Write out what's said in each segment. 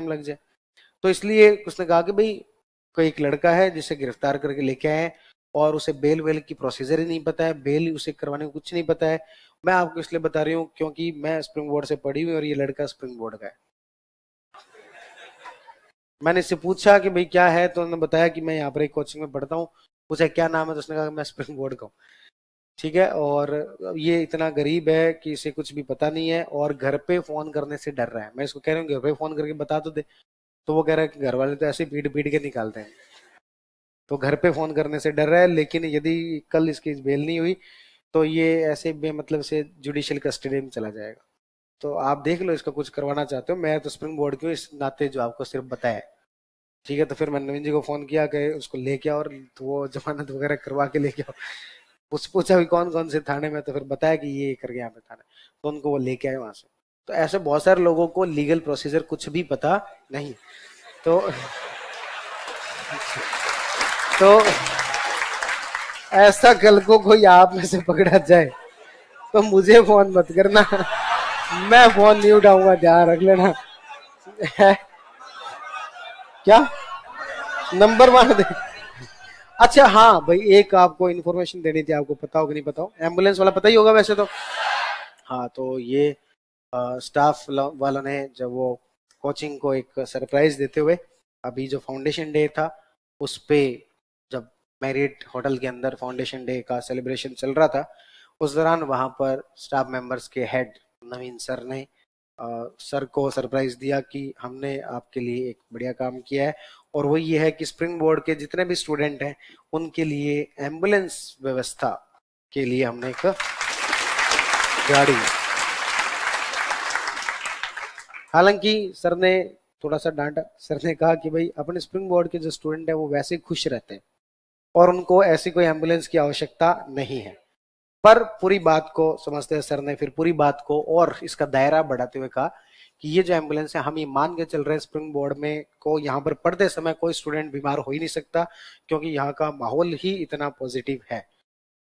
Time लग जाए। तो इसलिए उसने कहा कि भाई कोई एक लड़का है जिसे गिरफ्तार करके लेके आए और उसे बेल वेल की प्रोसीजर ही नहीं पता है, बेल उसे करवाने को कुछ नहीं पता है। मैं आपको इसलिए बता रही हूँ क्योंकि मैं स्प्रिंग बोर्ड से पढ़ी हुई और ये लड़का स्प्रिंग बोर्ड का है। मैंने इससे पूछा कि भाई क्या है, तो उन्होंने बताया कि मैं यहाँ पर एक कोचिंग में पढ़ता हूँ। पूछा क्या नाम है, तो उसने कहा मैं स्प्रिंग बोर्ड का हूँ। ठीक है, और ये इतना गरीब है कि इसे कुछ भी पता नहीं है और घर पे फोन करने से डर रहा है। मैं इसको कह रहा हूँ घर पे फोन करके बता तो दे, तो वो कह रहा है कि घर वाले तो ऐसे ही पीट पीट के निकालते हैं, तो घर पे फोन करने से डर रहा है। लेकिन यदि कल इसकी बेल नहीं हुई तो ये ऐसे बेमतलब से जुडिशियल कस्टडी में चला जाएगा। तो आप देख लो इसका कुछ करवाना चाहते हो, मैं तो स्प्रिंग बोर्ड की हूँ इस नाते जो आपको सिर्फ बताया है। ठीक है, तो फिर मैंने नवीन जी को फोन किया कि उसको लेके आओ और तो वो जमानत वगैरह करवा के लेके आओ। पूछा भी कौन कौन से थाने में, तो फिर बताया कि ये करके यहाँ पे थाना, तो उनको वो लेके आए वहां से। तो ऐसे बहुत सारे लोगों को लीगल प्रोसीजर कुछ भी पता नहीं। तो तो ऐसा कल को कोई आप में से पकड़ा जाए तो मुझे फोन मत करना, मैं फोन नहीं उठाऊंगा, ध्यान रख लेना। क्या नंबर मांग दे? अच्छा हाँ भाई, एक आपको इन्फॉर्मेशन देनी थी, आपको पता हो कि नहीं पता हो, एम्बुलेंस वाला पता ही होगा वैसे तो। हाँ, तो ये स्टाफ वालों ने जब वो कोचिंग को एक सरप्राइज देते हुए, अभी जो फाउंडेशन डे था उस पे, जब मैरिट होटल के अंदर फाउंडेशन डे का सेलिब्रेशन चल रहा था, उस दौरान वहां पर स्टाफ मेंबर्स के हेड नवीन सर ने सर को सरप्राइज दिया कि हमने आपके लिए एक बढ़िया काम किया है, और वो ये है कि स्प्रिंग बोर्ड के जितने भी स्टूडेंट हैं उनके लिए एम्बुलेंस व्यवस्था के लिए हमने एक गाड़ी। हालांकि सर ने थोड़ा सा डांटा, सर ने कहा कि भाई अपने स्प्रिंग बोर्ड के जो स्टूडेंट है वो वैसे खुश रहते हैं और उनको ऐसी कोई एम्बुलेंस की आवश्यकता नहीं है। पर पूरी बात को समझते हैं सर ने फिर पूरी बात को और इसका दायरा बढ़ाते हुए कहा कि ये जो एम्बुलेंस है हम ये मान के चल रहे हैं स्प्रिंग बोर्ड में को यहाँ पर पढ़ते समय कोई स्टूडेंट बीमार हो ही नहीं सकता, क्योंकि यहाँ का माहौल ही इतना पॉजिटिव है।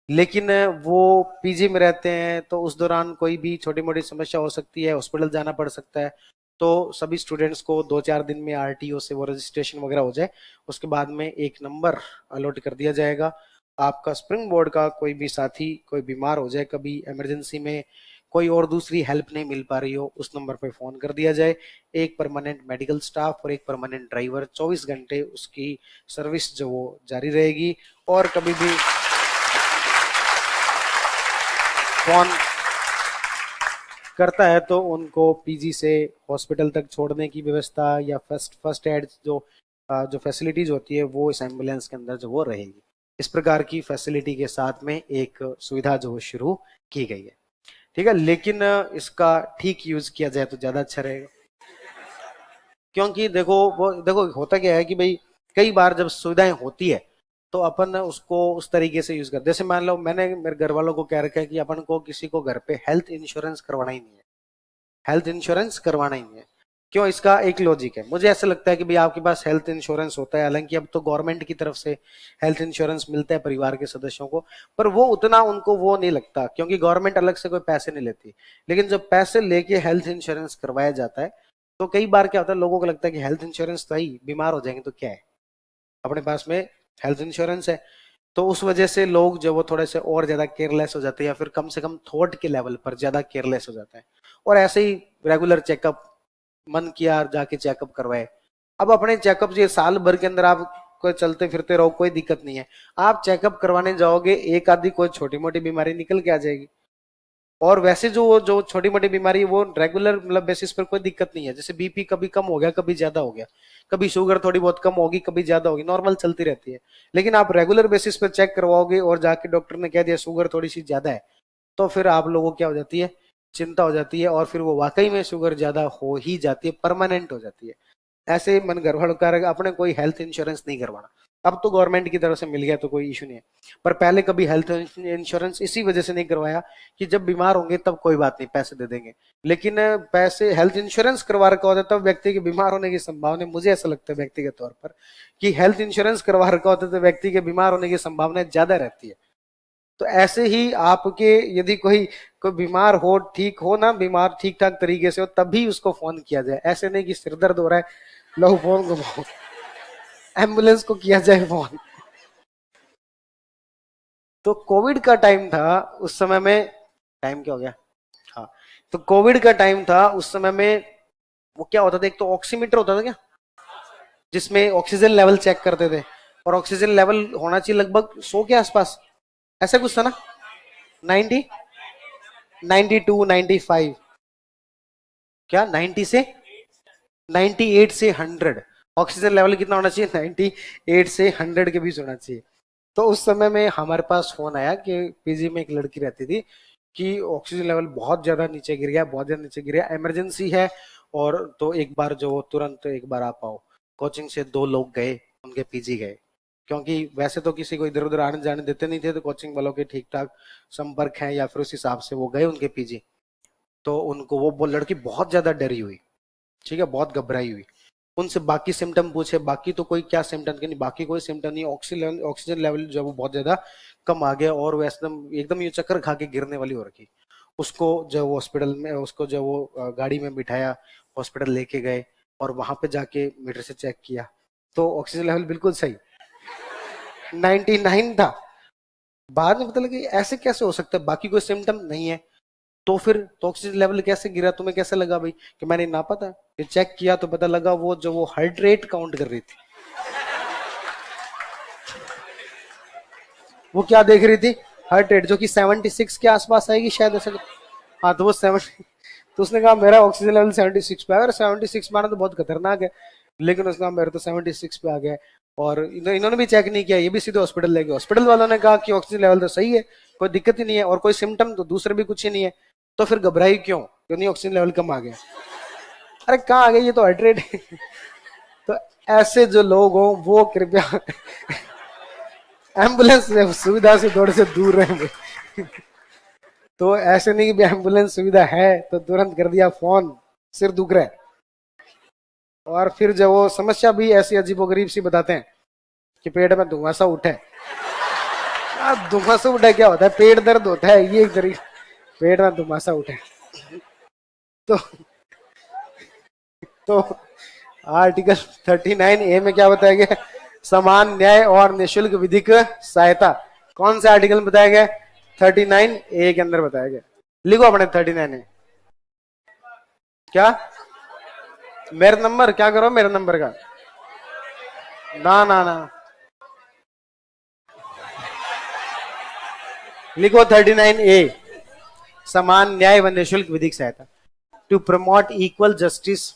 लेकिन वो पीजी में रहते हैं तो उस दौरान कोई भी छोटी मोटी समस्या हो सकती है, हॉस्पिटल जाना पड़ सकता है। तो सभी स्टूडेंट्स को 2-4 दिन में आरटीओ से वो रजिस्ट्रेशन वगैरह हो जाए, उसके बाद में एक नंबर अलॉट कर दिया जाएगा। आपका स्प्रिंग बोर्ड का कोई भी साथी कोई बीमार हो जाए, कभी इमरजेंसी में कोई और दूसरी हेल्प नहीं मिल पा रही हो, उस नंबर पे फोन कर दिया जाए। एक परमानेंट मेडिकल स्टाफ और एक परमानेंट ड्राइवर 24 घंटे उसकी सर्विस जो वो जारी रहेगी। और कभी भी फोन करता है तो उनको पीजी से हॉस्पिटल तक छोड़ने की व्यवस्था या फर्स्ट फर्स्ट एड जो फैसिलिटीज होती है वो इस एम्बुलेंस के अंदर जो वो रहेगी। इस प्रकार की फैसिलिटी के साथ में एक सुविधा जो शुरू की गई है। ठीक है, लेकिन इसका ठीक यूज किया जाए तो ज्यादा अच्छा रहेगा। क्योंकि देखो वो देखो होता क्या है कि भाई कई बार जब सुविधाएं होती है तो अपन उसको उस तरीके से यूज कर, जैसे मान लो मैंने मेरे घर वालों को कह रखा है कि अपन को किसी को घर पे हेल्थ इंश्योरेंस करवाना ही नहीं है, हेल्थ इंश्योरेंस करवाना ही नहीं है। क्यों? इसका एक लॉजिक है, मुझे ऐसा लगता है कि भाई आपके पास हेल्थ इंश्योरेंस होता है, हालांकि अब तो गवर्नमेंट की तरफ से हेल्थ इंश्योरेंस मिलता है परिवार के सदस्यों को, पर वो उतना उनको वो नहीं लगता क्योंकि गवर्नमेंट अलग से कोई पैसे नहीं लेती। लेकिन जब पैसे लेके हेल्थ इंश्योरेंस करवाया जाता है तो कई बार क्या होता है, लोगों को लगता है कि हेल्थ इंश्योरेंस तो ही बीमार हो जाएंगे तो क्या है, अपने पास में हेल्थ इंश्योरेंस है। तो उस वजह से लोग जो वो थोड़े से और ज्यादा केयरलेस हो जाते हैं, या फिर कम से कम थॉट के लेवल पर ज्यादा केयरलेस हो जाता है, और ऐसे ही रेगुलर चेकअप मन किया जाके चेकअप करवाए। अब अपने चेकअप ये साल भर के अंदर आप कोई चलते फिरते रहो कोई दिक्कत नहीं है, आप चेकअप करवाने जाओगे एक आधी कोई छोटी मोटी बीमारी निकल के आ जाएगी। और वैसे जो जो छोटी मोटी बीमारी है वो रेगुलर मतलब बेसिस पर कोई दिक्कत नहीं है, जैसे बीपी कभी कम हो गया कभी ज्यादा हो गया, कभी शुगर थोड़ी बहुत कम होगी कभी ज्यादा होगी, नॉर्मल चलती रहती है। लेकिन आप रेगुलर बेसिस पर चेक करवाओगे और जाके डॉक्टर ने कह दिया शुगर थोड़ी सी ज्यादा है, तो फिर आप लोगों को क्या हो जाती है, चिंता हो जाती है, और फिर वो वाकई में शुगर ज्यादा हो ही जाती है, परमानेंट हो जाती है। ऐसे मन घर वालों का अपने कोई हेल्थ इंश्योरेंस नहीं करवाना। अब तो गवर्नमेंट की तरफ से मिल गया तो कोई इशू नहीं है, पर पहले कभी हेल्थ इंश्योरेंस इसी वजह से नहीं करवाया कि जब बीमार होंगे तब कोई बात नहीं पैसे दे देंगे। लेकिन पैसे हेल्थ इंश्योरेंस करवा रखा होता है तब व्यक्ति के बीमार होने की संभावना, मुझे ऐसा लगता है व्यक्तिगत तौर पर कि हेल्थ इंश्योरेंस करवा रखा होता है तो व्यक्ति के बीमार होने की संभावना ज्यादा रहती है। तो ऐसे ही आपके यदि कोई कोई बीमार हो, ठीक हो ना, बीमार ठीक ठाक तरीके से हो, तभी उसको फोन किया जाए। ऐसे नहीं कि सिर दर्द हो रहा है लो फोन को, एम्बुलेंस को किया जाए फोन। तो कोविड का टाइम था उस समय में, टाइम क्या हो गया, हाँ, तो कोविड का टाइम था उस समय में, वो क्या होता था, एक तो ऑक्सीमीटर होता था क्या, जिसमें ऑक्सीजन लेवल चेक करते थे, और ऑक्सीजन लेवल होना चाहिए लगभग 100 के आसपास, ऐसा कुछ था ना, 90, 92, 95, क्या 90 से 98 से 100, ऑक्सीजन लेवल कितना होना चाहिए, 98 से 100 के बीच होना चाहिए। तो उस समय में हमारे पास फोन आया कि पीजी में एक लड़की रहती थी कि ऑक्सीजन लेवल बहुत ज्यादा नीचे गिर गया, बहुत ज्यादा नीचे गिर गया, इमरजेंसी है, और तो एक बार जो तुरंत एक बार आ पाओ। कोचिंग से 2 लोग गए, उनके पीजी गए, क्योंकि वैसे तो किसी को इधर उधर आने जाने देते नहीं थे, तो कोचिंग वालों के ठीक ठाक संपर्क है या फिर उस हिसाब से वो गए उनके पीजी। तो उनको वो लड़की बहुत ज्यादा डरी हुई, ठीक है, बहुत घबराई हुई। उनसे बाकी सिम्टम पूछे, बाकी तो कोई क्या सिम्टम के नहीं, बाकी कोई सिम्टम नहीं, ऑक्सीजन लेवल जो है वो बहुत ज्यादा कम आ गया, और वो एकदम एकदम ये चक्कर खा के गिरने वाली हो रखी। उसको जो हॉस्पिटल में, उसको जो वो गाड़ी में बिठाया, हॉस्पिटल लेके गए, और वहां पे जाके मीटर से चेक किया, तो ऑक्सीजन लेवल बिल्कुल सही, 99 था। बाद में पता लगा कि ऐसे कैसे हो सकता है, बाकी कोई सिम्टम नहीं है। तो फिर तो ऑक्सीजन लेवल कैसे गिरा, तुम्हें कैसे लगा भाई कि मैंने नापा था, फिर चेक किया तो पता लगा वो जो वो हार्ट रेट काउंट कर रही थी। वो क्या देख रही थी, हार्ट रेट, जो कि 76 के आसपास आएगी शायद, ऐसा। हाँ, तो वो 70, तो उसने कहा मेरा ऑक्सीजन लेवल 76 पे आ गया, 76 माना तो बहुत खतरनाक है, लेकिन उसने कहा मेरे तो 76 पे आ गया। और इन्होंने भी चेक नहीं किया, ये भी सीधे हॉस्पिटल ले गए, हॉस्पिटल वालों ने कहा कि ऑक्सीजन लेवल तो सही है, कोई दिक्कत ही नहीं है, और कोई सिम्टम तो दूसरे भी कुछ ही नहीं है। तो फिर घबराई क्यों, क्यों नहीं, ऑक्सीजन लेवल कम आ गया। अरे कहाँ आ गया, ये तो हार्ट रेट। तो ऐसे जो लोग हो वो कृपया एम्बुलेंस सुविधा से थोड़े से दूर रहे। तो ऐसे नहीं कि एम्बुलेंस सुविधा है तो तुरंत कर दिया फोन, सिर दुख रहा है। और फिर जब वो समस्या भी ऐसी अजीबोगरीब सी बताते हैं कि पेट में धुआं सा उठे, धुआं सा उठे क्या होता है, पेट दर्द होता है, ये एक तरीका, पेट में धुआं सा उठे। तो तो आर्टिकल 39A में क्या बताया गया, समान न्याय और निशुल्क विधिक सहायता, कौन से आर्टिकल में बताया गया, 39A के अंदर बताया गया। लिखो अपने 39A, क्या मेरा नंबर, क्या करो मेरे नंबर का, ना ना ना, लिखो 39A, समान न्याय व निशुल्क विधिक सहायता, टू प्रमोट इक्वल जस्टिस